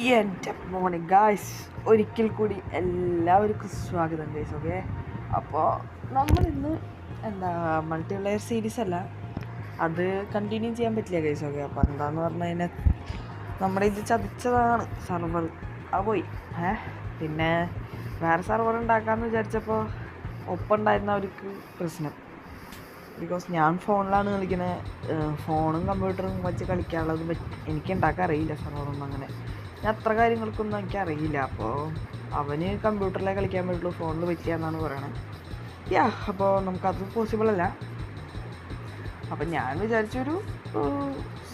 എൻ്റെ മോനെ ഗായ്സ്, ഒരിക്കൽ കൂടി എല്ലാവർക്കും സ്വാഗതം ഗൈസ്. ഓക്കെ, അപ്പോൾ നമ്മളിന്ന് മൾട്ടിപ്ലെയർ സീരീസ് അല്ല, അത് കണ്ടിന്യൂ ചെയ്യാൻ പറ്റില്ല ഗൈസ്. ഓക്കെ, അപ്പോൾ എന്താണെന്ന് പറഞ്ഞു കഴിഞ്ഞാൽ നമ്മുടെ ഇത് ചതിച്ചതാണ് സർവർ. അത് പോയി. പിന്നെ വേറെ സർവർ ഉണ്ടാക്കാമെന്ന് വിചാരിച്ചപ്പോൾ ഒപ്പമുണ്ടായിരുന്നവർക്ക് പ്രശ്നം. ബിക്കോസ് ഞാൻ ഫോണിലാണ് കളിക്കുന്നത്. ഫോണും കമ്പ്യൂട്ടറും വെച്ച് കളിക്കാനുള്ളത് എനിക്ക് ഉണ്ടാക്കാൻ അറിയില്ല സർവറൊന്നും. അങ്ങനെ ഞാൻ അത്ര കാര്യങ്ങൾക്കൊന്നും എനിക്കറിയില്ല. അപ്പോൾ അവന് കമ്പ്യൂട്ടറിലേ കളിക്കാൻ പറ്റുള്ളൂ, ഫോണിൽ പറ്റില്ല എന്നാണ് പറയണത്. അപ്പോൾ നമുക്കത് പോസിബിൾ അല്ല. അപ്പം ഞാൻ വിചാരിച്ചൊരു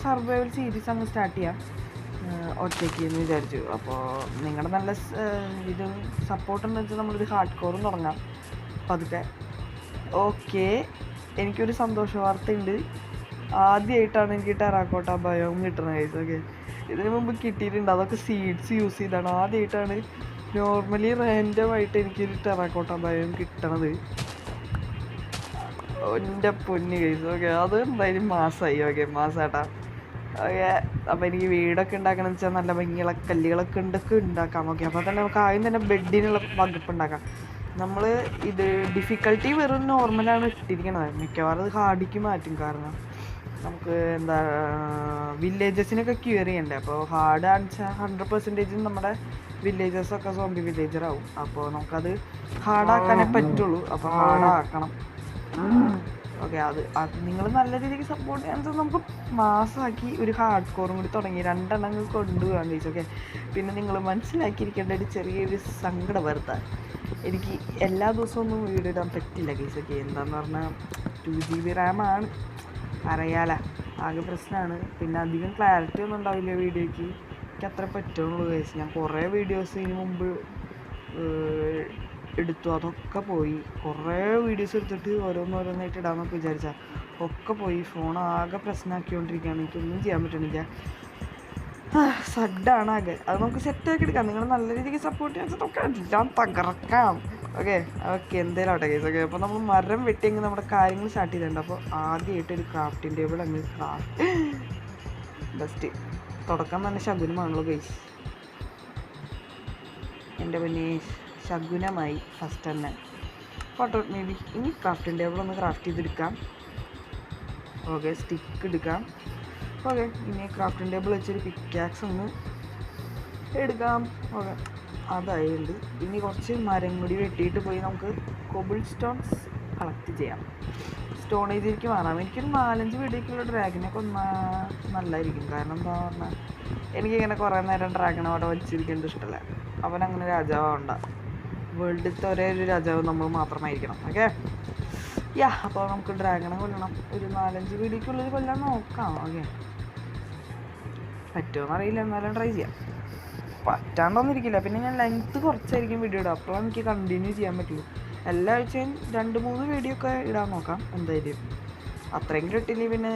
സർവൈവൽ സീരീസ് അങ്ങ് സ്റ്റാർട്ട് ചെയ്യാം ഒറ്റയ്ക്ക് എന്ന് വിചാരിച്ചു. അപ്പോൾ നിങ്ങളുടെ നല്ല ഇത് സപ്പോർട്ടെന്ന് വെച്ചാൽ നമ്മളൊരു ഹാർഡ് കോറും തുടങ്ങാം പതുക്കെ. ഓക്കെ, എനിക്കൊരു സന്തോഷ വാർത്തയുണ്ട്. ആദ്യമായിട്ടാണ് എനിക്ക് ടെറാക്കോട്ട ബയോം കിട്ടുന്നത് ഗൈസ്. ഓക്കെ, ഇതിനു മുമ്പ് കിട്ടിയിട്ടുണ്ട്, അതൊക്കെ സീഡ്സ് യൂസ് ചെയ്താണ്. ആദ്യമായിട്ടാണ് നോർമലി റാൻഡമായിട്ട് എനിക്കൊരു ടെറാക്കോട്ട ബയോം കിട്ടണത്. എൻ്റെ പൊന്ന് ഗൈസ്. ഓക്കെ, അത് എന്തായാലും മാസമായി. ഓക്കെ, മാസാട്ടാ. ഓക്കെ, അപ്പോൾ എനിക്ക് വീടൊക്കെ ഉണ്ടാക്കണമെന്ന് വെച്ചാൽ നല്ല ഭംഗിയുള്ള കല്ലുകളൊക്കെ ഉണ്ടാക്കാം. ഓക്കെ, അപ്പോൾ തന്നെ നമുക്ക് ആദ്യം തന്നെ ബെഡിനുള്ള വകുപ്പ് ഉണ്ടാക്കാം. നമ്മൾ ഇത് ഡിഫിക്കൽട്ടി വെറും നോർമലാണ് ഇട്ടിരിക്കണത്. മിക്കവാറും അത് ഹാർഡിക്ക് മാറ്റും. കാരണം നമുക്ക് വില്ലേജസിനൊക്കെ ക്യൂർ ചെയ്യണ്ടേ. അപ്പോൾ ഹാർഡ് ആണെച്ചാൽ 100% നമ്മുടെ വില്ലേജസൊക്കെ സോംബി വില്ലേജറാവും. അപ്പോൾ നമുക്കത് ഹാർഡാക്കാനേ പറ്റുള്ളൂ. അപ്പോൾ ഹാർഡാക്കണം. ഓക്കെ, അത് നിങ്ങൾ നല്ല രീതിക്ക് സപ്പോർട്ട് ചെയ്യാൻ നമുക്ക് മാസമാക്കി ഒരു ഹാർഡ് കോറും കൂടി തുടങ്ങി 2 എണ്ണം കൊണ്ടുപോകാൻ ചോദിച്ചു. ഓക്കെ, പിന്നെ നിങ്ങൾ മനസ്സിലാക്കിയിരിക്കേണ്ട ഒരു ചെറിയൊരു സങ്കട വാർത്ത, എനിക്ക് എല്ലാ ദിവസവും ഒന്നും വീഡിയോ ഇടാൻ പറ്റില്ല ഗൈസ്. ഓക്കെ, എന്താണെന്ന് പറഞ്ഞാൽ 2 GB റാമാണ്. അറിയാല, ആകെ പ്രശ്നമാണ്. പിന്നെ അധികം ക്ലാരിറ്റി ഒന്നും ഉണ്ടാവില്ല വീഡിയോയ്ക്ക്. എനിക്ക് അത്ര പറ്റുള്ളൂ ഗൈസ്. ഞാൻ കുറേ വീഡിയോസ് ഇതിന് മുമ്പ് എടുത്തു, അതൊക്കെ പോയി. കുറേ വീഡിയോസ് എടുത്തിട്ട് ഓരോന്നോരോന്നായിട്ട് ഇടാമെന്നൊക്കെ വിചാരിച്ചാൽ ഒക്കെ പോയി. ഫോൺ ആകെ പ്രശ്നമാക്കിക്കൊണ്ടിരിക്കുകയാണ്. എനിക്കൊന്നും ചെയ്യാൻ പറ്റണില്ല. സഡാണ് ആകെ. അത് നമുക്ക് സെറ്റാക്കി എടുക്കാം. നിങ്ങൾ നല്ല രീതിക്ക് സപ്പോർട്ട് ചെയ്യാൻ ഞാൻ തകർക്കാം. ഓക്കെ, എന്തേലും ആവട്ടെ ഗൈസ്. ഓക്കെ, അപ്പോൾ നമ്മൾ മരം വെട്ടിയെങ്കിൽ നമ്മുടെ കാര്യങ്ങൾ സ്റ്റാർട്ട് ചെയ്തിട്ടുണ്ട്. അപ്പോൾ ആദ്യമായിട്ട് ഒരു ക്രാഫ്റ്റിംഗ് ടേബിൾ അങ്ങ് ബെസ്റ്റ് തുടക്കം തന്നെ ശകുനമാണല്ലോ ഗൈസ്. എൻ്റെ പിന്നെ ശകുനമായി ഫസ്റ്റ് തന്നെ ഫോട്ടോ മേ ബി. ഇനി ക്രാഫ്റ്റിംഗ് ടേബിൾ ഒന്ന് ക്രാഫ്റ്റ് ചെയ്തെടുക്കാം. ഓക്കെ, സ്റ്റിക്ക് എടുക്കാം. ഓക്കെ, ഇനി ക്രാഫ്റ്റിംഗ് ടേബിൾ വെച്ചൊരു പിക്കാക്സ് ഒന്ന് എടുക്കാം. ഓക്കെ, അതായത് ഇനി കുറച്ച് മരം കൂടി വെട്ടിയിട്ട് പോയി നമുക്ക് കോബിൾ സ്റ്റോൺസ് കളക്ട് ചെയ്യാം. സ്റ്റോണേജിലേക്ക് മാറാം. എനിക്കൊരു 4-5 വീഡിയോക്കുള്ള ഡ്രാഗനെ കൊന്നാൽ നല്ലതായിരിക്കും. കാരണം എന്താ പറഞ്ഞാൽ എനിക്കിങ്ങനെ കുറേ നേരം ഡ്രാഗനെ അവിടെ വലിച്ചിരിക്കേണ്ട ഇഷ്ടമല്ല. അവനങ്ങനെ രാജാവാവണ്ട. വേൾഡിലത്തെ ഒരേ ഒരു രാജാവ് നമ്മൾ മാത്രമായിരിക്കണം. ഓക്കെ, അപ്പോൾ നമുക്ക് ഡ്രാഗനെ കൊല്ലണം. ഒരു 4-5 വീഡിയോക്കുള്ളിൽ കൊല്ലാൻ നോക്കാം. ഓക്കെ, പറ്റുമോയെന്ന് അറിയില്ല, എന്നാലും ട്രൈ ചെയ്യാം. പറ്റാണ്ടൊന്നിരിക്കില്ല. പിന്നെ ഞാൻ ലെങ്ത്ത് കുറച്ചായിരിക്കും വീഡിയോ ഇടുക, അപ്പോഴാണ് എനിക്ക് കണ്ടിന്യൂ ചെയ്യാൻ പറ്റുള്ളൂ. എല്ലാ ആഴ്ചയും 2-3 വീഡിയോ ഒക്കെ ഇടാൻ നോക്കാം എന്തായാലും. അത്രയും കിട്ടില്ല പിന്നെ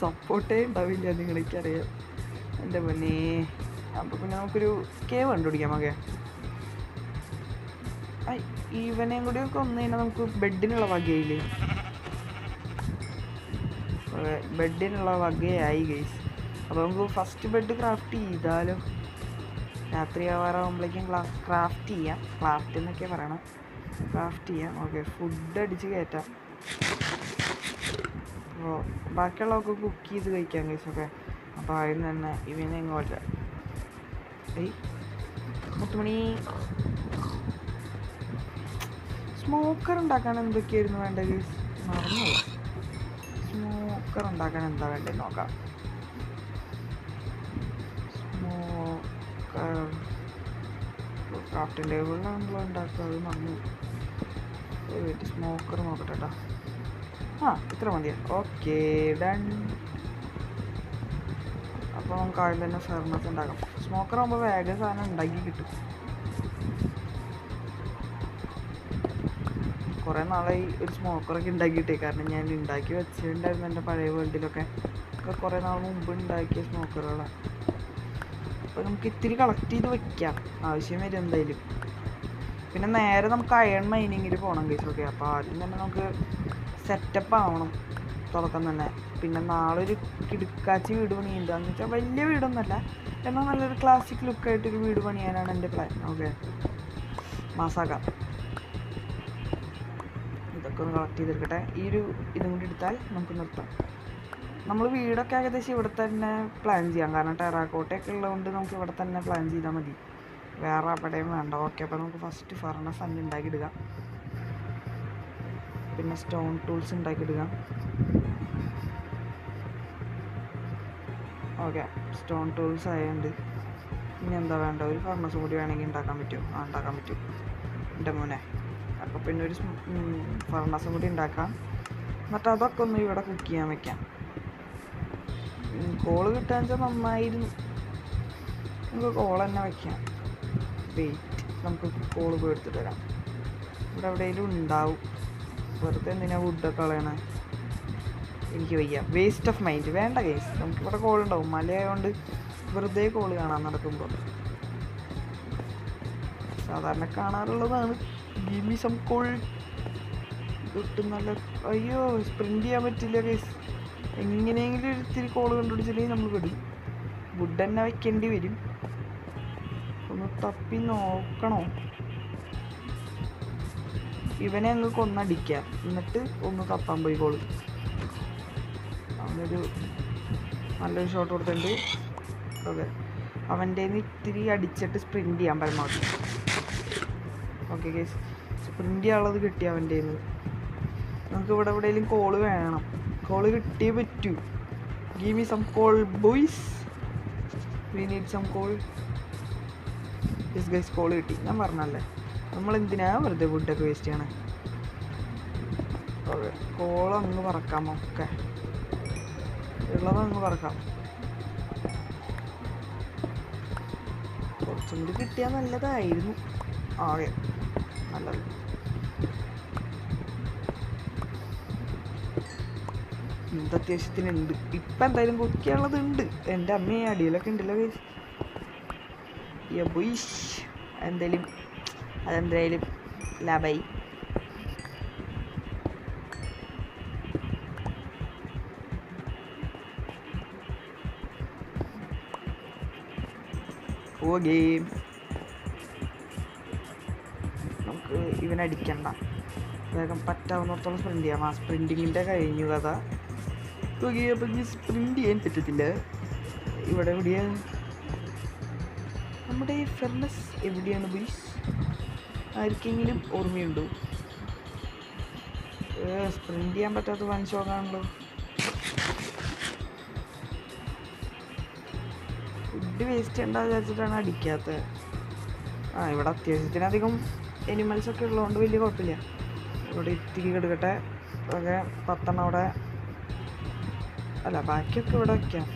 സപ്പോർട്ടേ ഉണ്ടാവില്ല, നിങ്ങളെനിക്കറിയാം. എൻ്റെ പിന്നെ അപ്പോൾ പിന്നെ നമുക്കൊരു കേവ് കണ്ടുപിടിക്കാം. ഓക്കെ, ഈവനെയും കൂടി ഒക്കെ ഒന്ന് കഴിഞ്ഞാൽ നമുക്ക് ബെഡിനുള്ള വകയില്ലേ. ബെഡിനുള്ള വകയായി ഗൈസ്. അപ്പോൾ നമുക്ക് ഫസ്റ്റ് ബെഡ് ക്രാഫ്റ്റ് ചെയ്താലും രാത്രി ആവാറാകുമ്പോഴേക്കും ക്രാഫ്റ്റ് ചെയ്യാം. ക്രാഫ്റ്റ് എന്നൊക്കെ പറയണം, ക്രാഫ്റ്റ് ചെയ്യാം. ഓക്കെ, ഫുഡ് അടിച്ച് കയറ്റാം. അപ്പോൾ ബാക്കിയുള്ളതൊക്കെ കുക്ക് ചെയ്ത് കഴിക്കാം ഗൈസ്. ഓക്കെ, അപ്പോൾ ആദ്യം തന്നെ ഇവനെ ഇങ്ങോട്ട് മുത്തുമണി സ്മോക്കർ ഉണ്ടാക്കാൻ എന്തൊക്കെയായിരുന്നു വേണ്ടത് ഗൈസ്? മറന്നു. സ്മോക്കർ ഉണ്ടാക്കാൻ എന്താ വേണ്ടത് നോക്കാം. ക്രാഫ്റ്റിംഗ് ടേബിളിലാണല്ലോ ഉണ്ടാക്കുക, അത് മറന്നു. സ്മോക്കർ നോക്കട്ടെ കേട്ടോ. ഇത്ര മതിയാ. Okay, done. അപ്പോൾ നമുക്ക് ആദ്യം തന്നെ ഫെർണസ് ഉണ്ടാക്കാം. സ്മോക്കർ ആകുമ്പോൾ വേഗം സാധനം ഉണ്ടാക്കി കിട്ടും. കുറേ നാളായി ഒരു സ്മോക്കറൊക്കെ ഉണ്ടാക്കിയിട്ടേ. കാരണം ഞാൻ ഉണ്ടാക്കി വെച്ചിട്ടുണ്ടായിരുന്നു എൻ്റെ പഴയ വേൾഡിലൊക്കെ. കുറേ നാൾ മുമ്പ് ഉണ്ടാക്കിയ സ്മോക്കറുകളാണ്. അപ്പോൾ നമുക്ക് ഇത്തിരി കളക്ട് ചെയ്ത് വെക്കാം, ആവശ്യം വരും എന്തായാലും. പിന്നെ നേരെ നമുക്ക് അയൺ മൈനിങ്ങിൽ പോകണം ഗൈസ്. ഓക്കെ, അപ്പോൾ ആദ്യം തന്നെ നമുക്ക് സെറ്റപ്പ് ആവണം. തുടക്കം തന്നെ. പിന്നെ നാളെ ഒരു കിടുക്കാച്ചി വീട് പണിയുണ്ട്. എന്ന് വെച്ചാൽ വലിയ വീടൊന്നുമല്ല, എന്നാൽ നല്ലൊരു ക്ലാസിക് ലുക്കായിട്ടൊരു വീട് പണിയാനാണ് എൻ്റെ പ്ലാൻ. ഓക്കെ, മാസാക്കാം. ഇതൊക്കെ ഒന്ന് കളക്ട് ചെയ്തെടുക്കട്ടെ. ഈ ഒരു ഇതും കൂടി എടുത്താൽ നമുക്ക് നിർത്താം. നമ്മൾ വീടൊക്കെ ഏകദേശം ഇവിടെ തന്നെ പ്ലാൻ ചെയ്യാം, കാരണം ടെറാക്കോട്ടയൊക്കെ ഉള്ളതുകൊണ്ട് നമുക്ക് ഇവിടെ തന്നെ പ്ലാൻ ചെയ്താൽ മതി, വേറെ എവിടെയും വേണ്ട. ഓക്കെ, അപ്പോൾ നമുക്ക് ഫസ്റ്റ് ഫർണസ് തന്നെ ഉണ്ടാക്കിയിടുക. പിന്നെ സ്റ്റോൺ ടൂൾസ് ഉണ്ടാക്കിയിടുക. ഓക്കെ, സ്റ്റോൺ ടൂൾസ് ആയതുകൊണ്ട് ഇനി എന്താ വേണ്ട, ഒരു ഫർണസ് കൂടി വേണമെങ്കിൽ ഉണ്ടാക്കാൻ പറ്റുമോ? ഉണ്ടാക്കാൻ പറ്റും എൻ്റെ മോനെ. അപ്പോൾ പിന്നെ ഒരു ഫർണസും കൂടി ഉണ്ടാക്കാം. എന്നിട്ട് അതൊക്കെ ഒന്ന് ഇവിടെ കുക്ക് ചെയ്യാൻ വയ്ക്കാം. കോള് കിട്ടാന്ന് വെച്ചാൽ നന്നായിരുന്നു. നമുക്ക് കോൾ തന്നെ വയ്ക്കാം. വെയിറ്റ്, നമുക്ക് കോള് പോയി എടുത്തിട്ട് വരാം. ഇവിടെ എവിടെയെങ്കിലും ഉണ്ടാവും. വെറുതെ എന്തിനാ വുഡൊക്കെ കളയണേ? എനിക്ക് വയ്യ, വേസ്റ്റ് ഓഫ് മൈൻഡ്. വേണ്ട കേസ്, നമുക്കിവിടെ കോൾ ഉണ്ടാവും. മലയായതുകൊണ്ട് വെറുതെ കോള് കാണാൻ നടക്കുമ്പോൾ സാധാരണ കാണാറുള്ളതാണ്. Give me some coal. ഇതൊട്ടും നല്ല, അയ്യോ സ്പ്രിൻറ്റ് ചെയ്യാൻ പറ്റില്ല കേസ്. എങ്ങനെയെങ്കിലും ഒരു ഇത്തിരി കോള് കണ്ടുപിടിച്ചില്ലെങ്കിൽ നമ്മൾ വിടും. വുഡ് തന്നെ വയ്ക്കേണ്ടി വരും. ഒന്ന് തപ്പി നോക്കണോ? ഇവനെ അങ്ങ് കൊന്നടിക്കാം, എന്നിട്ട് ഒന്ന് തപ്പാൻ പോയി കോള്. അവനൊരു നല്ലൊരു ഷോട്ട് കൊടുത്തിട്ടുണ്ട്. ഓക്കെ, അവൻ്റെ ഇത്തിരി അടിച്ചിട്ട് സ്പ്രിൻറ്റ് ചെയ്യാൻ പരമാവധി. ഓക്കെ ഗൈസ്, സ്പ്രിൻറ്റ് ചെയ്യാനുള്ളത് കിട്ടി അവൻ്റെ നിന്ന്. നമുക്ക് ഇവിടെ എവിടെയെങ്കിലും കോള് വേണം. കോള് കിട്ടിയേ പറ്റൂ. ഗീവ് മീ സം കോൾ ബോയ്സ്, വി നീഡ് സം കോൾ. യെസ് ഗൈസ്, കോള് കിട്ടി. ഞാൻ പറഞ്ഞല്ലേ, നമ്മളെന്തിനാ വെറുതെ വുഡൊക്കെ വേസ്റ്റ് ചെയ്യണേ? ഓക്കെ, കോളങ്ങ് പറക്കാം. ഒക്കെ ഉള്ളതങ്ങ് പറക്കാം. കുറച്ചും കൂടി കിട്ടിയാൽ നല്ലതായിരുന്നു. ആകെ നല്ലത്. എന്ത് അത്യാവശ്യത്തിനുണ്ട്. ഇപ്പം എന്തായാലും കുക്കിയുള്ളത് ഉണ്ട്. എൻ്റെ അമ്മയെ അടിയിലൊക്കെ ഉണ്ടല്ലോ ഗൈസ്. എന്തായാലും അതെന്തായാലും ലാഭായി. ഓക്കേ, നമുക്ക് ഇവനടിക്കണ്ട. വേഗം പറ്റാവുന്നിടത്തോളം സ്പ്രിൻറ്റ് ചെയ്യാം. ആ സ്പ്രിൻറ്റിങ്ങിൻ്റെ കഴിഞ്ഞു കഥ. ഓക്കെ, അപ്പം ഇനി സ്പ്രിൻറ്റ് ചെയ്യാൻ പറ്റത്തില്ല. ഇവിടെ എവിടെയാണ് നമ്മുടെ ഈ ഫെർണസ്? എവിടെയാണ് ബോയ്സ്? ആർക്കെങ്കിലും ഓർമ്മയുണ്ടോ? സ്പ്രിൻറ്റ് ചെയ്യാൻ പറ്റാത്ത വൻ ഷോക്കാണല്ലോ. ഫുഡ് വേസ്റ്റ് ചെയ്യണ്ട വിചാരിച്ചിട്ടാണ് അടിക്കാത്തത്. ഇവിടെ അത്യാവശ്യത്തിനധികം എനിമൽസൊക്കെ ഉള്ളതുകൊണ്ട് വലിയ കുഴപ്പമില്ല. ഇവിടെ ഇത്തിരി കിടക്കട്ടെ. ഒക്കെ 10 അവിടെ, അല്ല ബാക്കിയൊക്കെ ഇവിടെ വയ്ക്കാം.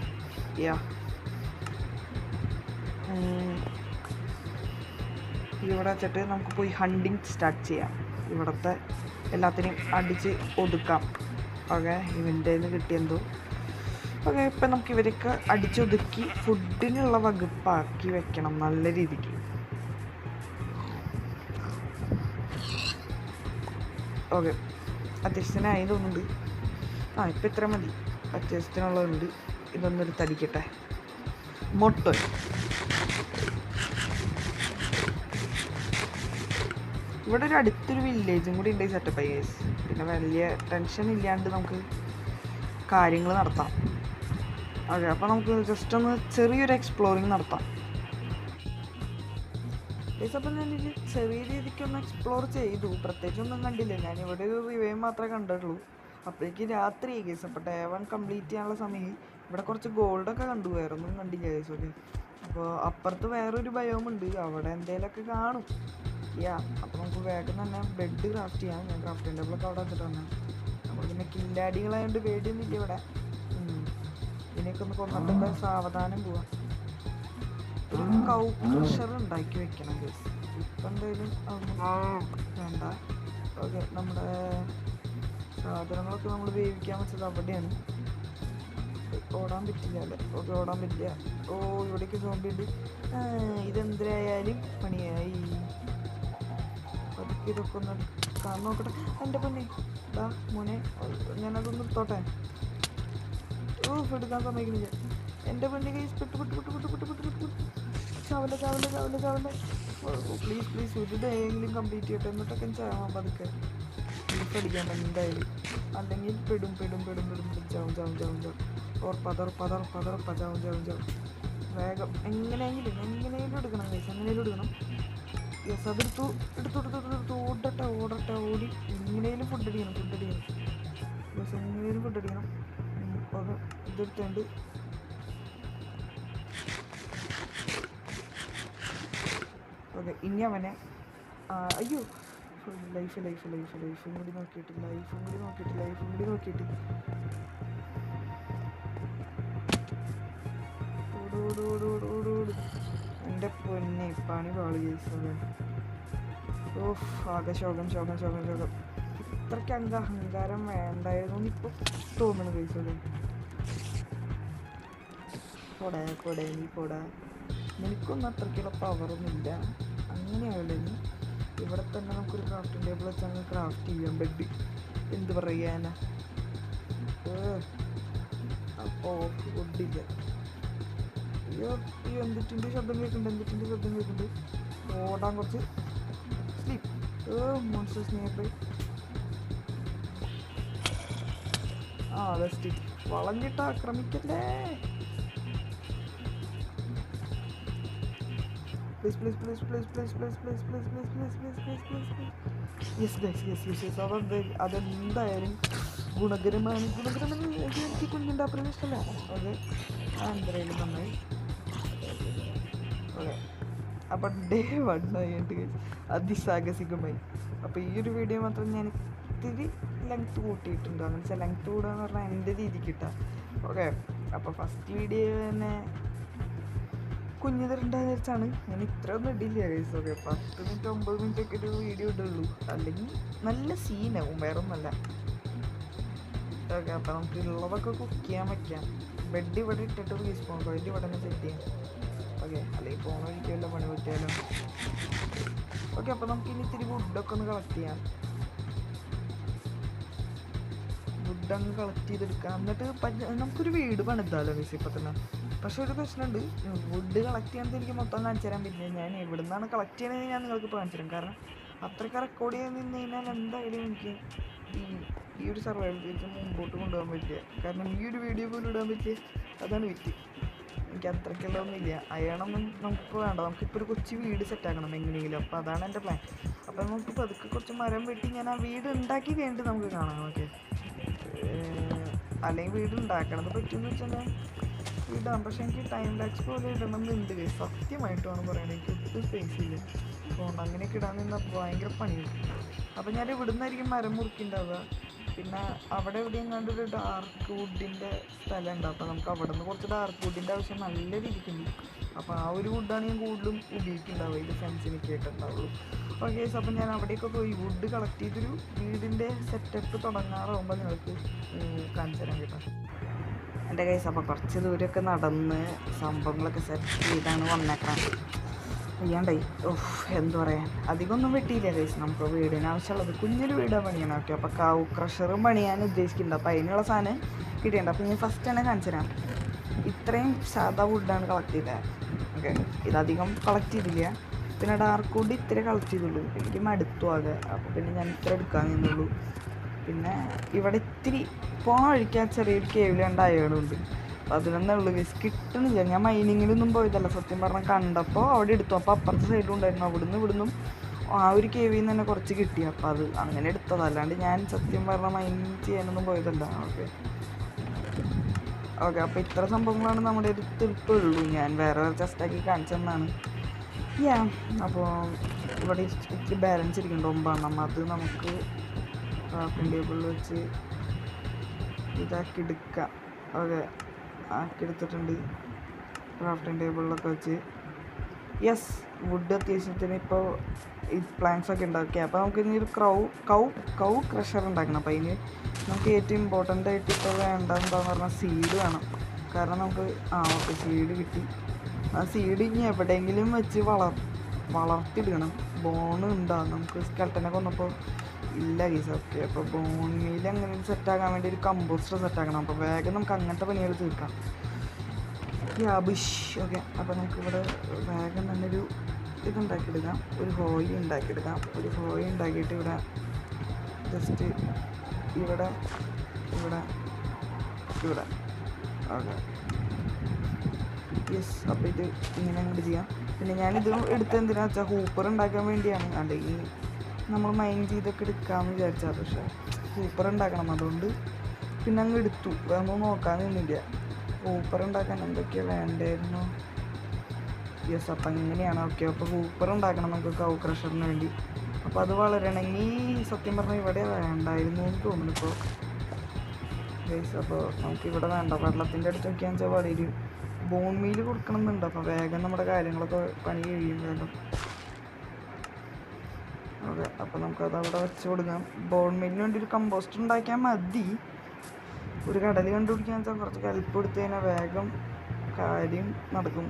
ഇവിടെ വെച്ചിട്ട് നമുക്ക് പോയി ഹണ്ടിങ് സ്റ്റാർട്ട് ചെയ്യാം. ഇവിടുത്തെ എല്ലാത്തിനെയും അടിച്ച് ഒതുക്കാം. ഓക്കെ, ഇവൻ്റെ നിന്ന് കിട്ടിയെന്തോ. ഓക്കെ, ഇപ്പം നമുക്ക് ഇവരൊക്കെ അടിച്ചൊതുക്കി ഫുഡിനുള്ള വകുപ്പാക്കി വെക്കണം നല്ല രീതിക്ക്. ഓക്കെ, അത്യാവശ്യത്തിനായി തോന്നുന്നുണ്ട്. ഇപ്പം ഇത്ര മതി. അത്യാവശ്യത്തിനുള്ളതുണ്ട്. ഇതൊന്നെടുത്തടിക്കട്ടെ. മൊട്ടോ ഇവിടെ ഒരു അടുത്തൊരു വില്ലേജും കൂടി ഉണ്ട്. സെറ്റപ്പായി ഗൈസ്. പിന്നെ വലിയ ടെൻഷൻ ഇല്ലാണ്ട് നമുക്ക് കാര്യങ്ങൾ നടത്താം. ഓക്കെ, അപ്പോൾ നമുക്ക് ജസ്റ്റ് ഒന്ന് ചെറിയൊരു എക്സ്പ്ലോറിങ് നടത്താം ഗൈസ്. അപ്പം ഞാൻ ചെറിയ രീതിക്കൊന്ന് എക്സ്പ്ലോർ ചെയ്തു. പ്രത്യേകിച്ചൊന്നും കണ്ടില്ല. ഞാൻ ഇവിടെ ഒരു റിവേ മാത്രമേ കണ്ടിട്ടുള്ളൂ. അപ്പോഴേക്ക് രാത്രി ഗൈസ്. അപ്പോൾ ഡേ 1 കംപ്ലീറ്റ് ചെയ്യാനുള്ള സമയം. ഇവിടെ കുറച്ച് ഗോൾഡൊക്കെ കണ്ടു, വേറൊന്നും കണ്ടില്ല ഗൈസ്. ഓക്കെ, അപ്പോൾ അപ്പുറത്ത് വേറൊരു ബയോമുണ്ട്, അവിടെ എന്തെങ്കിലുമൊക്കെ കാണും. അപ്പോൾ നമുക്ക് വേഗം തന്നെ ബെഡ് ക്രാഫ്റ്റ് ചെയ്യാം. ഞാൻ ക്രാഫ്റ്റിംഗ് ടേബിളൊക്കെ അവിടെ വെച്ചിട്ട് തന്നെ. നമ്മൾ പിന്നെ കില്ലാടികളായതുകൊണ്ട് പേടിയൊന്നുമില്ല ഇവിടെ. ഇതിനെയൊക്കെ ഒന്ന് കൊന്നിട്ടൊക്കെ സാവധാനം പോവാം. ഒരു കൗ ക്രഷർ ഉണ്ടാക്കി വെക്കണം ഗൈസ്. ഇപ്പം എന്തായാലും വേണ്ട. ഓക്കെ, നമ്മുടെ സാധനങ്ങളൊക്കെ നമ്മൾ വേവിക്കാൻ വെച്ചത് അവിടെയാണ്. ഓടാൻ പറ്റില്ല അല്ലേ? ഓക്കെ, ഓടാൻ പറ്റില്ല. ഇവിടേക്ക് സോംബി ഉണ്ട്. ഇതെന്തായാലും പണിയായി. അതൊക്കെ ഇതൊക്കെ ഒന്ന് നോക്കാം നോക്കട്ടെ. എൻ്റെ പൊന്നെ ഇതാ മോനെ, ഞാനതൊന്ന് എടുത്തോട്ടെ. എടുക്കാൻ സമ്മതിക്കുന്നില്ല. എൻ്റെ പൊന്നെ കൈ ചാവല്ലേ. പ്ലീസ് ഒരു ഡേയെങ്കിലും കംപ്ലീറ്റ് ചെയ്യട്ടെ, എന്നിട്ടൊക്കെ ചാവാൻ പതുക്കെ. ബീഫ് അടിക്കാൻ എന്തായാലും, അല്ലെങ്കിൽ പെടും ചാവും. ഉറപ്പാ ചാവും. വേഗം എങ്ങനെയെങ്കിലും എടുക്കണം ഗൈസ്, എടുക്കണം. യെസ്, എടുത്തു ഓടി എങ്ങനെയും ഫുഡ് അടിക്കണം. യെസ്, എങ്ങനെയും ഫുഡ് അടിക്കണം. അത് ഇതെടുത്തുണ്ട്. ഓക്കെ, ഇനി അവനെ അയ്യോ ലൈഫ് കൂടി നോക്കിയിട്ട് ഓട്. എൻ്റെ പൊന്നെ പണി പാളി കേസ്. ഓഫ്, ആകെ ശോകം. ഇത്രയ്ക്ക് അഹങ്കാരം വേണ്ടായിരുന്നു ഇപ്പോൾ തോന്നുന്നു കേസ്. പോടാ നിനക്കൊന്നും അത്രയ്ക്കുള്ള പവറൊന്നുമില്ല. അങ്ങനെയാവില്ല. ഇവിടെ തന്നെ നമുക്കൊരു ക്രാഫ്റ്റിംഗ് ടേബിൾ വെച്ചാൽ നമുക്ക് ക്രാഫ്റ്റ് ചെയ്യാം ബെഡ്. എന്ത് പറയാനാ. അപ്പോൾ ഫുഡില്ല. അയ്യോ എന്തിൻ്റെ ശബ്ദം കേൾക്കുന്നുണ്ട്. ഓടാൻ കുറച്ച് സ്ലീപ്പ്. Monsters nearby. ബെസ്റ്റ്. വളഞ്ഞിട്ട് ആക്രമിക്കല്ലേ. Please. Yes. അതെന്തായാലും ഗുണകരമാണ്. എനിക്ക് കുഞ്ഞുണ്ടാക്കുന്ന ഇഷ്ടമല്ല. ഓക്കെ, എന്തായാലും നന്നായി. ഓക്കെ, അപ്പം ഡേ 1 ആയിട്ട് അതിസാഹസികമായി. അപ്പോൾ ഈ ഒരു വീഡിയോ മാത്രം ഞാൻ ഇത്തിരി ലെങ്ത്ത് കൂട്ടിയിട്ടുണ്ട്. അങ്ങനെ വെച്ചാൽ ലെങ്ത്ത് കൂടുക എന്ന് പറഞ്ഞാൽ എൻ്റെ രീതിക്ക് കിട്ടാം. ഓക്കെ, അപ്പോൾ ഫസ്റ്റ് വീഡിയോ തന്നെ കുഞ്ഞിതരുണ്ടാന്ന് വെച്ചാണ് ഞാൻ ഇത്രയൊന്നും ഇടില്ല ഗൈസ്. ഓക്കെ, 10 മിനിറ്റ് 9 മിനിറ്റ് ഒക്കെ ഒരു വീഡിയോ ഇടുള്ളൂ, അല്ലെങ്കിൽ നല്ല സീനാവും, വേറെ ഒന്നല്ല. ഓക്കെ, അപ്പം നമുക്ക് ഉള്ളതൊക്കെ കുക്ക് ചെയ്യാൻ വയ്ക്കാം. ബെഡ് ഇവിടെ ഇട്ടിട്ട് റീസ്പോൺ പോയിന്റ് ഇവിടെ തന്നെ സെറ്റ് ചെയ്യാം. ഓക്കെ, അല്ലെങ്കിൽ പോണ ഒരിക്കലും പണി പറ്റിയാലോ. ഓക്കെ, അപ്പം നമുക്ക് ഇനി ഇത്തിരി വുഡൊക്കെ ഒന്ന് കളക്ട് ചെയ്യാം. വുഡങ്ങ് കളക്ട് ചെയ്തെടുക്കാം. എന്നിട്ട് നമുക്കൊരു വീട് പണിതാലോ ഗൈസ് ഇപ്പം തന്നെ. പക്ഷെ ഒരു പ്രശ്നമുണ്ട്, വുഡ് കളക്ട് ചെയ്യാൻ എനിക്ക് മൊത്തം കാണിച്ചു തരാൻ പറ്റില്ല. ഞാൻ എവിടെ നിന്നാണ് കളക്ട് ചെയ്യണമെന്ന് ഞാൻ നിങ്ങൾക്ക് കാണിച്ചു തരാം. കാരണം അത്രയ്ക്ക് റെക്കോർഡ് ചെയ്യാൻ നിന്ന് കഴിഞ്ഞാൽ എന്തായാലും എനിക്ക് ഈ ഒരു സർവൈവൽ തിരിച്ച് മുമ്പോട്ട് കൊണ്ടുപോകാൻ പറ്റില്ല. കാരണം ഈ ഒരു വീഡിയോ പോലും ഇടാൻ പറ്റിയ അതാണ് വിറ്റ്. എനിക്ക് അത്രയ്ക്കുള്ളതൊന്നുമില്ല. അയാളൊന്നും നമുക്ക് വേണ്ട. നമുക്കിപ്പോൾ ഒരു കൊച്ചു വീട് സെറ്റാക്കണം എങ്ങനെയെങ്കിലും. അപ്പോൾ അതാണ് എൻ്റെ പ്ലാൻ. അപ്പോൾ നമുക്ക് പതുക്കെ കുറച്ച് മരം വെട്ടി ഞാൻ ആ വീട് ഉണ്ടാക്കി കഴിഞ്ഞിട്ട് നമുക്ക് കാണാം. ഓക്കെ, അല്ലെങ്കിൽ വീട് ഉണ്ടാക്കണത് പറ്റുമെന്ന് വെച്ചാൽ ഇടാം. പക്ഷെ എനിക്ക് ടൈം ലാപ്സ് പോലെ ഇടണം എന്നുണ്ട്. സത്യമായിട്ടാണ് പറയുന്നത്, എനിക്ക് ഒട്ടും സ്പേസ് ഇല്ല. അതുകൊണ്ട് അങ്ങനെയൊക്കെ ഇടാൻ നിന്നാൽ ഭയങ്കര പണിയുണ്ട്. അപ്പോൾ ഞാൻ ഇവിടെ നിന്നായിരിക്കും മരം മുറിക്കുന്നുണ്ടാവുക. പിന്നെ അവിടെ എവിടെയും കണ്ടൊരു ഡാർക്ക് വുഡിൻ്റെ സ്ഥലം ഉണ്ട്. അപ്പോൾ നമുക്ക് അവിടെ നിന്ന് കുറച്ച് ഡാർക്ക് വുഡിൻ്റെ ആവശ്യം നല്ല രീതിക്കുണ്ട്. അപ്പോൾ ആ ഒരു വുഡാണ് ഞാൻ കൂടുതലും ഉപയോഗിക്കുന്നുണ്ടാവുക. ഇത് ഫെൻസിനൊക്കെ ആയിട്ടുണ്ടാവുള്ളൂ. ഓക്കെ, അപ്പം ഞാൻ അവിടെയൊക്കെ പോയി വുഡ് കളക്ട് ചെയ്തൊരു വീടിൻ്റെ സെറ്റപ്പ് തുടങ്ങാറാകുമ്പോൾ നിങ്ങൾക്ക് കാണിച്ചു തരാൻ കേട്ടോ എൻ്റെ കൈസ്. അപ്പോൾ കുറച്ച് ദൂരമൊക്കെ നടന്ന് സംഭവങ്ങളൊക്കെ സെറ്റ് ചെയ്താണ് വന്നേക്കണം. ചെയ്യാണ്ടായി. എന്താ പറയാൻ, അധികമൊന്നും വെട്ടിയില്ല കൈസ്. നമുക്ക് വീടിന് ആവശ്യമുള്ളത് കുഞ്ഞൊരു വീടാണ് പണിയണം. ഓക്കെ, അപ്പോൾ കൗ ക്രഷറും പണിയാൻ ഉദ്ദേശിക്കുന്നുണ്ട്. അപ്പോൾ അതിനുള്ള സാധനം കിട്ടിയിട്ടുണ്ട്. അപ്പോൾ ഞാൻ ഫസ്റ്റ് തന്നെ കാണിച്ചു തരാം. ഇത്രയും സാധാ വുഡാണ് കളക്ട് ചെയ്തത്. ഓക്കെ, ഇതധികം കളക്ട് ചെയ്തില്ല. പിന്നെ ഡാർക്ക് വുഡ് ഇത്ര കളക്ട് ചെയ്തുള്ളൂ. എനിക്ക് മടുത്തു ആകെ. അപ്പോൾ പിന്നെ ഞാൻ ഇത്ര എടുക്കാൻ നിന്നുള്ളൂ. പിന്നെ ഇവിടെ ഇത്തിരി പോണ ഒഴിക്കാൻ ചെറിയൊരു കേവിൽ രണ്ട് അയകളുണ്ട്. അപ്പോൾ അതിലൊന്നേ ഉള്ളൂ ഗൈസ്, കിട്ടണില്ല. ഞാൻ മൈനിങ്ങിലൊന്നും പോയതല്ല, സത്യം പറഞ്ഞാൽ കണ്ടപ്പോൾ അവിടെ എടുത്തു. അപ്പോൾ അപ്പുറത്തെ സൈഡിലും ഉണ്ടായിരുന്നു. ഇവിടുന്നും ആ ഒരു കേവിൽ നിന്ന് തന്നെ കുറച്ച് കിട്ടി. അപ്പോൾ അത് അങ്ങനെ എടുത്തത്, അല്ലാണ്ട് ഞാൻ സത്യം പറഞ്ഞാൽ മൈനിങ് ചെയ്യാനൊന്നും പോയതല്ല. ഓക്കെ, അപ്പോൾ ഇത്ര സംഭവങ്ങളാണ് നമ്മുടെ അടുത്ത് ഇപ്പോൾ ഉള്ളൂ. ഞാൻ വേറെ ജസ്റ്റാക്കി കാണിച്ചെന്നാണ്. അപ്പോൾ ഇവിടെ ഇത്തിരി ബാലൻസ് ഇരിക്കുന്നുണ്ട് 9 അത് നമുക്ക് ക്രാഫ്റ്റിംഗ് ടേബിളിൽ വെച്ച് ഇതാക്കി എടുക്കാം. ഓക്കെ, ആക്കിയെടുത്തിട്ടുണ്ട് ക്രാഫ്റ്റിംഗ് ടേബിളിലൊക്കെ വെച്ച്. യെസ്, വുഡ് അത്യാവശ്യത്തിന് ഇപ്പോൾ ഈ പ്ലാന്റ്സ് ഒക്കെ ഉണ്ടാക്കി. അപ്പോൾ നമുക്ക് ഇനി ഒരു കൗ ക്രഷർ ഉണ്ടാക്കണം. അപ്പോൾ അതിന് നമുക്ക് ഏറ്റവും ഇമ്പോർട്ടൻ്റ് ആയിട്ട് ഇപ്പോൾ വേണ്ടതെന്താണെന്ന് പറഞ്ഞാൽ സീഡ് വേണം. കാരണം നമുക്ക് ഓക്കെ സീഡ് കിട്ടി. ആ സീഡ് ഇനി എവിടെയെങ്കിലും വെച്ച് വളർത്തിയിടണം. ബോണ് ഉണ്ടാകും. നമുക്ക് സ്കെൽട്ടനെ കൊന്നപ്പോൾ ഇല്ല ഗൈസ്. ഓക്കെ, അപ്പോൾ ബോൺ മീൽ അങ്ങനെ സെറ്റാക്കാൻ വേണ്ടി ഒരു കമ്പോസ്റ്റർ സെറ്റാക്കണം. അപ്പോൾ വേഗം നമുക്ക് അങ്ങനത്തെ പണികൾ തീർക്കാം. യാബിഷ്. ഓക്കെ, അപ്പോൾ നമുക്കിവിടെ വേഗം തന്നെ ഒരു ഇതുണ്ടാക്കിയെടുക്കാം, ഒരു ഹോയി ഉണ്ടാക്കിയെടുക്കാം. ഒരു ഹോയി ഉണ്ടാക്കിയിട്ട് ഇവിടെ ജസ്റ്റ് ഇവിടെ ഇവിടെ ഇവിടെ ഓക്കെ യെസ്. അപ്പോൾ ഇത് ഇങ്ങനെ അങ്ങോട്ട് ചെയ്യാം. പിന്നെ ഞാനിത് എടുത്ത് എന്തിനാണെന്ന് വെച്ചാൽ ഹൂപ്പർ ഉണ്ടാക്കാൻ വേണ്ടിയാണ്. അല്ലെങ്കിൽ നമ്മൾ മൈൻഡ് ചെയ്തൊക്കെ എടുക്കാമെന്ന് വിചാരിച്ചാൽ, പക്ഷേ ഹൂപ്പർ ഉണ്ടാക്കണം. അതുകൊണ്ട് പിന്നെ അങ്ങ് എടുത്തു, അതൊന്നും നോക്കാൻ നിന്നില്ല. ഹൂപ്പർ ഉണ്ടാക്കാൻ എന്തൊക്കെയാണ് വേണ്ടായിരുന്നു. യെസ്, അപ്പം അങ്ങനെയാണ്. ഓക്കെ, അപ്പോൾ ഹൂപ്പർ ഉണ്ടാക്കണം നമുക്ക് കൗ ക്രഷറിന് വേണ്ടി. അപ്പോൾ അത് വളരണമെങ്കിൽ സത്യം പറഞ്ഞാൽ ഇവിടെ വേണ്ടായിരുന്നു എന്ന് തോന്നുന്നു ഇപ്പോൾ ഗൈസ്. അപ്പോൾ നമുക്കിവിടെ വേണ്ട, വെള്ളത്തിൻ്റെ അടുത്ത് വയ്ക്കാന്ന് വെച്ചാൽ വളരും. ബോൺ മീൽ കൊടുക്കണമെന്നുണ്ട്. അപ്പോൾ വേഗം നമ്മുടെ കാര്യങ്ങളൊക്കെ പണി കഴിയും വേഗം. ഓക്കെ, അപ്പോൾ നമുക്കത് അവിടെ വെച്ച് കൊടുക്കാം. ബോൺ മീലിന് വേണ്ടി ഒരു കമ്പോസ്റ്റ് ഉണ്ടാക്കിയാൽ മതി. ഒരു കടൽ കണ്ടുപിടിക്കാന്ന് വെച്ചാൽ കുറച്ച് ഹെൽപ്പ് കൊടുത്തു കഴിഞ്ഞാൽ വേഗം കാര്യം നടക്കും.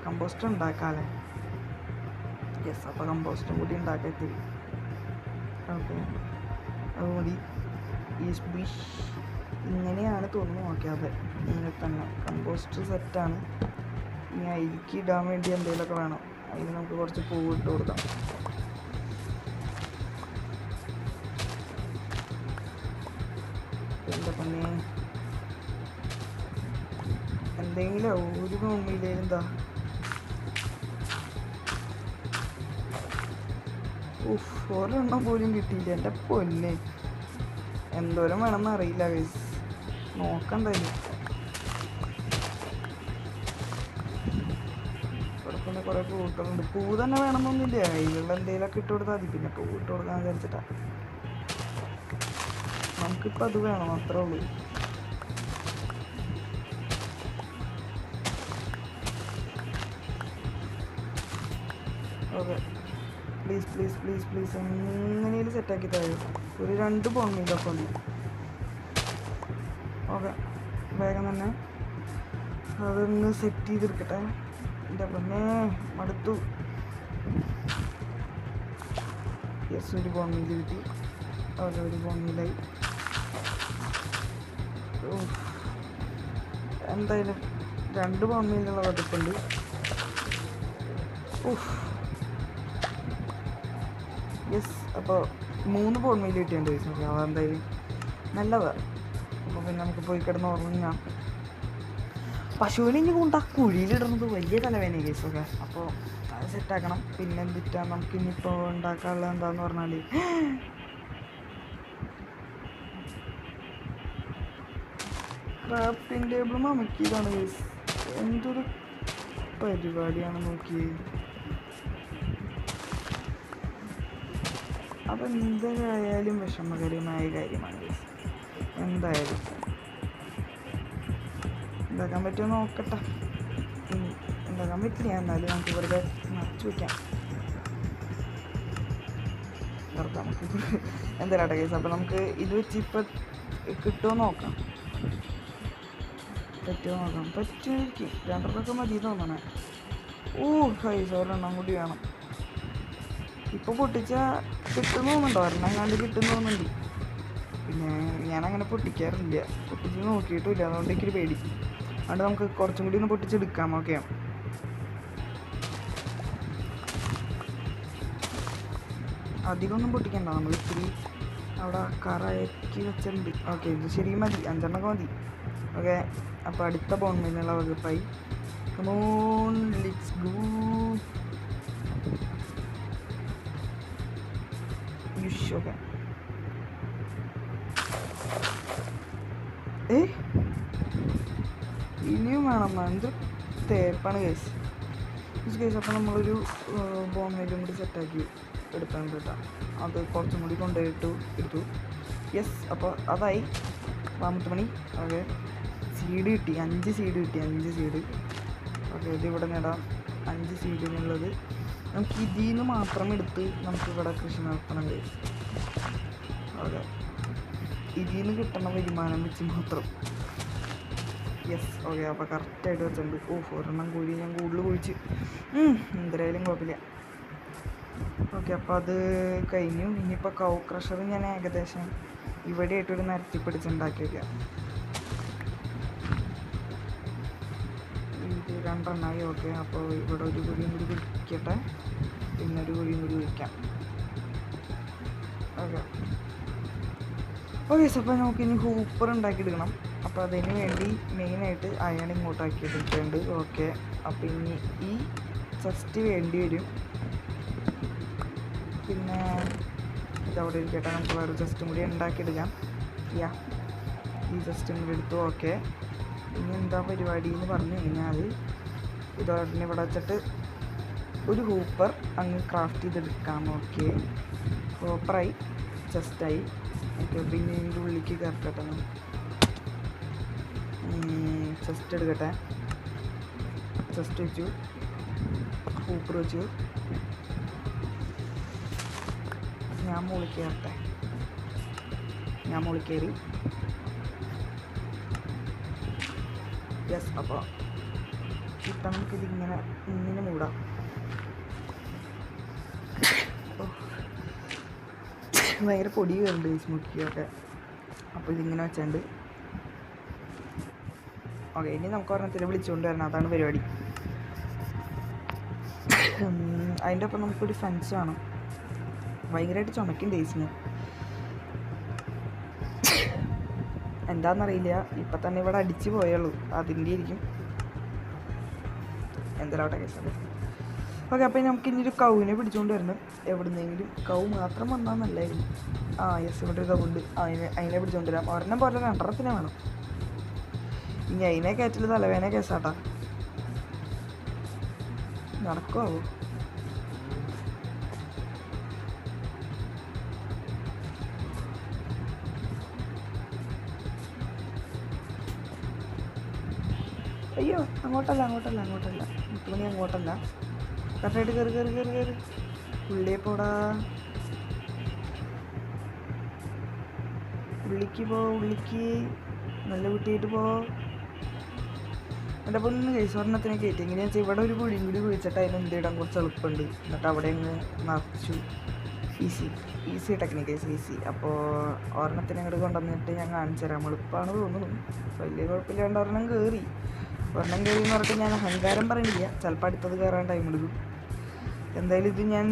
കമ്പോസ്റ്റ് ഉണ്ടാക്കാമല്ലേ? യെസ്, അപ്പോൾ കമ്പോസ്റ്റും കൂടി ഉണ്ടാക്കി. ഓക്കെ, അത് മതി. ഇങ്ങനെയാണ് തോന്നുന്നു. ഓക്കെ, അതെ, ഇങ്ങനെ തന്നെ കമ്പോസ്റ്റ് സെറ്റാണ്. ഇനി അരിക്ക് ഇടാൻ വേണ്ടി എന്തെങ്കിലുമൊക്കെ വേണം. അതിന് നമുക്ക് കുറച്ച് പൂവ് ഇട്ട് കൊടുക്കാം. എന്താ പിന്നെ എന്തെങ്കിലും ഒരു ഭൂമിയിലെന്താ ഒരെണ്ണം പോലും കിട്ടിയില്ല. എൻ്റെ പൊന്നെ, എന്തോരം വേണമെന്ന് അറിയില്ല ഗൈസ്. നോക്കണ്ടായിരുന്നു. ഇവിടെ പിന്നെ കുറേ പൂക്കളുണ്ട്. പൂ തന്നെ വേണമെന്നൊന്നുമില്ല. അതിലുള്ള എന്തെങ്കിലുമൊക്കെ ഇട്ട് കൊടുത്താൽ മതി. പിന്നെ പൂ ഇട്ട് കൊടുക്കാൻ വിചാരിച്ചിട്ടാ. നമുക്കിപ്പോൾ അത് വേണം, അത്രേ ഉള്ളൂ. Okay, please please please please എങ്ങനെയും സെറ്റാക്കി തരും. ഒരു 2 ബോൺ മീലൊക്കെ ഉണ്ട്. ഓക്കെ, വേഗം തന്നെ അതൊന്ന് സെറ്റ് ചെയ്തെടുക്കട്ടെ. എൻ്റെ പിന്നെ മടുത്തു. യെസ്, ഒരു ബോൺ മീൽ കിട്ടി. ഓക്കെ, ഒരു ബോൺ മീലായി. എന്തായാലും 2 ബോൺ മീലുള്ള വകുപ്പുണ്ട്. യെസ്, അപ്പോൾ 3 ബോൺ മീൽ കിട്ടിയുണ്ട് ഗൈസ്. ഓക്കെ, അതെന്തായാലും നല്ലതാണ്. അപ്പോൾ പിന്നെ നമുക്ക് പോയി കിടന്ന് ഉറങ്ങാം. പശുവിനെ ഇനി കൊണ്ടാ കുഴിയിലിടുന്നത് വലിയ തലവേന ഗൈസ്. ഓക്കെ, അപ്പോൾ അത് സെറ്റാക്കണം. പിന്നെ എന്തിട്ടാ നമുക്ക് ഇനിയിപ്പോൾ ഉണ്ടാക്കാനുള്ളത് എന്താന്ന് പറഞ്ഞാൽ ക്രാഫ്റ്റിംഗ് ടേബിൾ മമിക്കിയതാണ് ഗൈസ്. എന്തൊരു പരിപാടിയാണ് നോക്കിയത്. അതെന്തായാലും വിഷമകരമായ കാര്യമാണ് ഗൈസ്. എന്തായാലും ഉണ്ടാക്കാൻ പറ്റുമോ നോക്കട്ടെ. ഉണ്ടാക്കാൻ പറ്റില്ല, എന്നാലും നമുക്ക് വെറുതെ മറച്ചു വയ്ക്കാം. നമുക്ക് എന്തായാലും കേസ്. അപ്പോൾ നമുക്ക് ഇത് വെച്ച് ഇപ്പം കിട്ടുമോ നോക്കാം. പറ്റുമോ നോക്കാം. പറ്റുമായിരിക്കും. 2 മതി തോന്നണേ. ഗൈസ്, ഒരെണ്ണം കൂടി വേണം. ഇപ്പോൾ പൊട്ടിച്ചാൽ കിട്ടുന്നു തോന്നുന്നുണ്ടോ? ഒരെണ്ണം കണ്ട് കിട്ടുന്നു തോന്നുന്നുണ്ട്. പിന്നെ ഞാനങ്ങനെ പൊട്ടിക്കാറില്ല, പൊട്ടിച്ച് നോക്കിയിട്ടുമില്ല. അതുകൊണ്ട് എനിക്കൊരു പേടി. അതുകൊണ്ട് നമുക്ക് കുറച്ചും കൂടി ഒന്ന് പൊട്ടിച്ചെടുക്കാം. ഓക്കെ, അധികമൊന്നും പൊട്ടിക്കണ്ട. നമ്മൾ ഇത്തിരി അവിടെ കറക്കി വെച്ചിട്ടുണ്ട്. ഓക്കെ, ഇത് ശരി മതി. 5 മതി. ഓക്കെ, അപ്പോൾ അടുത്ത ബോൺ മീലിനുള്ള വകുപ്പായി. Let's go. ഓക്കെ, ഇനിയും വേണം. എന്ത് തേപ്പാണ് കേസ്. അപ്പോൾ നമ്മളൊരു ബോൺ മീലും കൂടി സെറ്റാക്കി എടുക്കാൻ കേട്ടോ. അത് കുറച്ചും കൂടി കൊണ്ടുപോയിട്ട് എടുത്തു. യെസ്, അപ്പോൾ അതായി 4 മണി. ഓക്കെ, സീഡ് കിട്ടി. 5 സീഡ് കിട്ടി. 5 സീഡ്. ഓക്കെ, ഇത് ഇവിടെ നേടാം. 5 സീഡിനുള്ളത് നമുക്ക് ഇതിൽ നിന്ന് മാത്രം എടുത്ത് നമുക്കിവിടെ കൃഷി നടത്തണം കേസ്. ഓക്കെ, ഇതിൽ നിന്ന് കിട്ടുന്ന വരുമാനം വെച്ച് മാത്രം. യെസ്, ഓക്കെ, അപ്പോൾ കറക്റ്റായിട്ട് വെച്ചിട്ടുണ്ട്. ഒരെണ്ണം കോഴി ഞാൻ കൂടുതൽ കുഴിച്ച്. എന്തായാലും കുഴപ്പമില്ല. ഓക്കെ, അപ്പോൾ അത് കഴിഞ്ഞു. ഇനിയിപ്പോൾ കൗ ക്രഷർ ഞാൻ ഏകദേശം ഇവിടെ ആയിട്ടൊരു നിരത്തി പിടിച്ചുണ്ടാക്കി വയ്ക്കാം. ഇത് 2 എണ്ണമായി. ഓക്കെ, അപ്പോൾ ഇവിടെ ഒരു കുഴിയും കൂടി കുഴിക്കട്ടെ, പിന്നെ ഒരു കുഴിയും കൂടി കുഴിക്കാം. ഓക്കെ ഓക്കെ അപ്പോൾ നമുക്കിനി ഹൂപ്പർ ഉണ്ടാക്കിയെടുക്കണം. അപ്പോൾ അതിന് വേണ്ടി മെയിനായിട്ട് അയൺ ഇങ്ങോട്ടാക്കി എടുക്കുന്നുണ്ട്. ഓക്കെ, അപ്പോൾ ഇനി ഈ ചെസ്റ്റ് വേണ്ടി വരും. പിന്നെ ഇതവിടെ ഇരിക്കട്ടെ, നമുക്ക് വേറെ ചെസ്റ്റും കൂടി ഉണ്ടാക്കിയെടുക്കാം. ഈ ചെസ്റ്റും കൂടി എടുത്തു. ഓക്കെ, ഇനി എന്താ പരിപാടി എന്ന് പറഞ്ഞു കഴിഞ്ഞാൽ ഇതോടെ ഇവിടെ വെച്ചിട്ട് ഒരു ഹൂപ്പർ അങ്ങ് ക്രാഫ്റ്റ് ചെയ്തെടുക്കാം. ഓക്കെ, ഹൂപ്പറായി, ചെസ്റ്റായി. ഓക്കെ, പിന്നെ ഇതിൻ്റെ ഉള്ളിലേക്ക് കയറട്ടെ. ചെസ്റ്റ് എടുക്കട്ടെ. ചെസ്റ്റ് വെച്ചു, ഹൂപ്പർ വെച്ചു. ഞാൻ മുകളിൽ കയറട്ടെ. ഞാൻ മുകളിൽ കയറി. യെസ്, അപ്പോൾ ഇപ്പം നമുക്കിതിങ്ങനെ ഇങ്ങനെ മൂടാം. ഭയങ്കര പൊടി കയറുണ്ട് സ്മുക്കിയൊക്കെ. അപ്പോൾ ഇതിങ്ങനെ വെച്ചുണ്ട്. ഓക്കെ, ഇനി നമുക്ക് ഒരെണ്ണത്തിൽ വിളിച്ചുകൊണ്ട് വരണം, അതാണ് പരിപാടി. അതിൻ്റെ ഒപ്പം നമുക്കൊരു ഫെൻസ് വേണം. ഭയങ്കരമായിട്ട് ചുമക്കും ഡേയ്സിന്, എന്താണെന്നറിയില്ല. ഇപ്പം തന്നെ ഇവിടെ അടിച്ച് പോയുള്ളൂ, അതിൻ്റെ ആയിരിക്കും. എന്തെല്ലാവട്ടെ കേസല്ലേ. ഓക്കെ, അപ്പോൾ നമുക്ക് ഇനി ഒരു കൗവിനെ പിടിച്ചുകൊണ്ട് വരണം. എവിടുന്നെങ്കിലും കൗ മാത്രം വന്നാൽ നല്ലായിരുന്നു. യെസ്, ഇവിടെ ഒരു കൗണ്ട്. അതിനെ പിടിച്ചുകൊണ്ട് വരാം. ഒരെണ്ണം പോലെ 2 വേണം. ഇനി അതിനെ കയറ്റിൽ തലവേന കേസാട്ടാ. നടക്കുമോ? അയ്യോ, അങ്ങോട്ടല്ല 8 മണി അങ്ങോട്ടല്ല. കറക്റ്റായിട്ട് കയറി ഉള്ളിയെ പോടാ. ഉള്ളിക്ക് ഉള്ളിക്ക് നല്ല കുട്ടിയായിട്ട് പോ. എൻ്റെ പൊന്ന് ഒരെണ്ണത്തിനെ കയറ്റി. എങ്ങനെയാണെന്ന് വെച്ചാൽ ഇവിടെ ഒരു കുഴിയും കൂടി കുഴിച്ചിട്ട് അതിന് എന്തിടാൻ കുറച്ച് എളുപ്പമുണ്ട്. എന്നിട്ട് അവിടെ അങ്ങ് നിറച്ചു. Easy technique, easy. അപ്പോൾ ഒരെണ്ണത്തിനെ ഇങ്ങോട്ട് കൊണ്ടുവന്നിട്ട് ഞാൻ കാണിച്ചു തരാം. എളുപ്പമാണ് തോന്നുന്നു, വലിയ കുഴപ്പമില്ലാണ്ട് ഒരെണ്ണം കയറി എന്ന് പറഞ്ഞിട്ട് ഞാൻ അഹങ്കാരം പറയുന്നില്ല. ചിലപ്പോൾ അടുത്തത് കയറാൻ ടൈം എടുക്കും. എന്തായാലും ഇത് ഞാൻ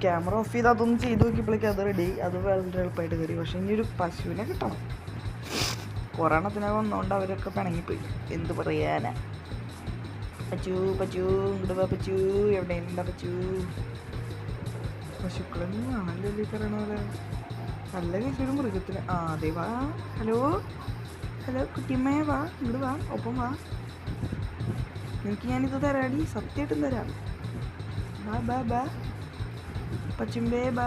ക്യാമറ ഓഫ് ചെയ്ത് അതൊന്നും ചെയ്ത് നോക്കിയപ്പോഴേക്കും അത് റെഡി. അത് വളരെ എളുപ്പമായിട്ട് കയറി. പക്ഷേ ഇനി ഒരു പശുവിനെ കിട്ടണം. കൊറോണത്തിനകം വന്നുകൊണ്ട് അവരൊക്കെ പിണങ്ങിപ്പോയി. എന്ത് പറയാനാ. പച്ചു ഇങ്ങോട്ട് വാ. പച്ചു എവിടെയുണ്ടാ? പശുക്കളൊന്നും ആണല്ലോ ഈ പറയണ പോലെ. നല്ല കേസൊരു മൃഗത്തിന്. അതെ, വാ. ഹലോ കുട്ടിയമ്മയെ വാ, ഇങ്ങോട്ട് വാ, ഒപ്പം വാ. നിനക്ക് ഞാനിത് തരാടി, സത്യമായിട്ടും തരാം. ബാ പച്ചുമ്പേ, ബാ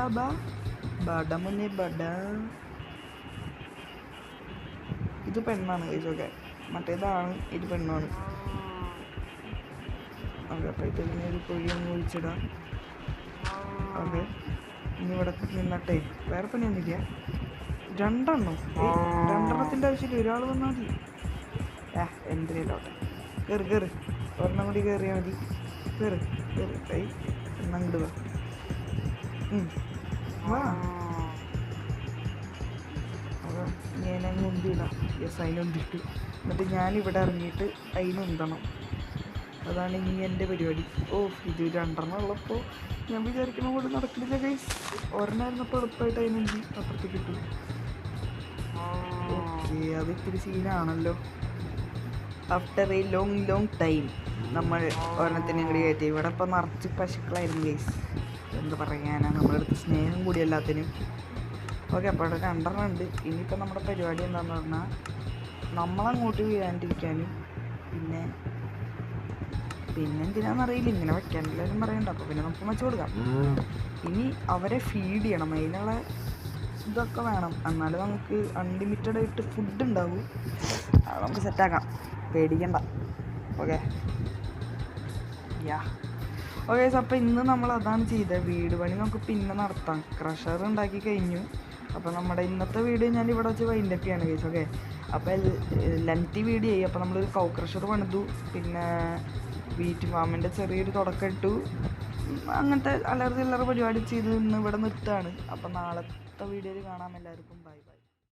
ബട മുന്നേ ബട. ഇത് പെണ്ണാണ് കഴിച്ചൊക്കെ, മറ്റേതാണ് ഇത് പെണ്ണാണ്. ഓക്കെ, അപ്പോൾ ഇതിങ്ങനെ ഒരു കുഴിയൊന്നും ഒഴിച്ചിടാം. ഓക്കെ, ഇനി ഇവിടെ നിന്നട്ടെ, വേറെ പണിയൊന്നുമില്ല. 2 എണ്ണത്തിൻ്റെ ആവശ്യമില്ല, ഒരാൾ വന്നാൽ മതി. എന്തിനോട്ടെ, കയറി ഒരെണ്ണം കൂടി കയറിയാൽ മതി. കയറി എന്നങ്ങോട്ട് വാ. അപ്പോൾ ഞാനങ്ങ് ഉന്തിടാം. യെസ്, അതിനുന്തിട്ടു. എന്നിട്ട് ഞാനിവിടെ ഇറങ്ങിയിട്ട് അതിനുന്തണം. അതാണ് ഇനി എൻ്റെ പരിപാടി. ഇത് 2 ഉള്ളപ്പോൾ ഞാൻ വിചാരിക്കുന്ന പോലെ നടക്കുന്നില്ല ഗൈസ്. ഒരെണ്ണമായിരുന്നപ്പോൾ എളുപ്പമായിട്ട് അതിനുന്തി അപ്പുറത്തേക്ക് കിട്ടും. ഓക്കെ, അത് ഇത്തിരി സീനാണല്ലോ. ആഫ്റ്റർ എ ലോങ് ടൈം നമ്മൾ ഒരെണ്ണത്തിന് ഇങ്ങോട്ട് കയറ്റി. ഇവിടെ ഇപ്പോൾ നിറച്ച് പശുക്കളായിരുന്നു ഗൈസ്. എന്ത് പറയാനാണ്, നമ്മുടെ അടുത്ത് സ്നേഹം കൂടി എല്ലാത്തിനും. ഓക്കെ, അപ്പോൾ അവിടെ 2 ഉണ്ട്. ഇനിയിപ്പോൾ നമ്മുടെ പരിപാടി എന്താണെന്ന് പറഞ്ഞാൽ നമ്മളങ്ങോട്ട് വീഴാണ്ടിരിക്കാനും പിന്നെ എന്തിനാണെന്നറിയില്ല, ഇങ്ങനെ വെക്കാനെല്ലാവരും പറയണ്ട. അപ്പോൾ പിന്നെ നമുക്ക് വെച്ച് കൊടുക്കാം. ഇനി അവരെ ഫീഡ് ചെയ്യണം, അതിനുള്ള ഇതൊക്കെ വേണം. എന്നാലും നമുക്ക് അൺലിമിറ്റഡ് ആയിട്ട് ഫുഡ് ഉണ്ടാവും. അത് നമുക്ക് സെറ്റാക്കാം, പേടിക്കണ്ട. ഓക്കെ അപ്പോൾ ഇന്ന് നമ്മൾ അതാണ് ചെയ്തത്. വീട് പണി നമുക്ക് പിന്നെ നടത്താം. ക്രഷർ ഉണ്ടാക്കി കഴിഞ്ഞു. അപ്പോൾ നമ്മുടെ ഇന്നത്തെ വീഡിയോ ഞാൻ ഇവിടെ വെച്ച് വൈൻഡപ്പ് ചെയ്യാണ് ഗൈസ്. ഓക്കെ, അപ്പോൾ ലെങ്തി വീഡിയോ ആയി. അപ്പോൾ നമ്മളൊരു കൗ ക്രഷർ പണിതു, പിന്നെ വീറ്റ് ഫാമിൻ്റെ ചെറിയൊരു തുടക്കം ഇട്ടു. അങ്ങനത്തെ അല്ലറ ചില്ലറ പരിപാടി ചെയ്ത് ഇന്ന് ഇവിടെ നിർത്തുകയാണ്. അപ്പം നാളത്തെ വീഡിയോയിൽ കാണാം. എല്ലാവർക്കും ബൈ ബൈ.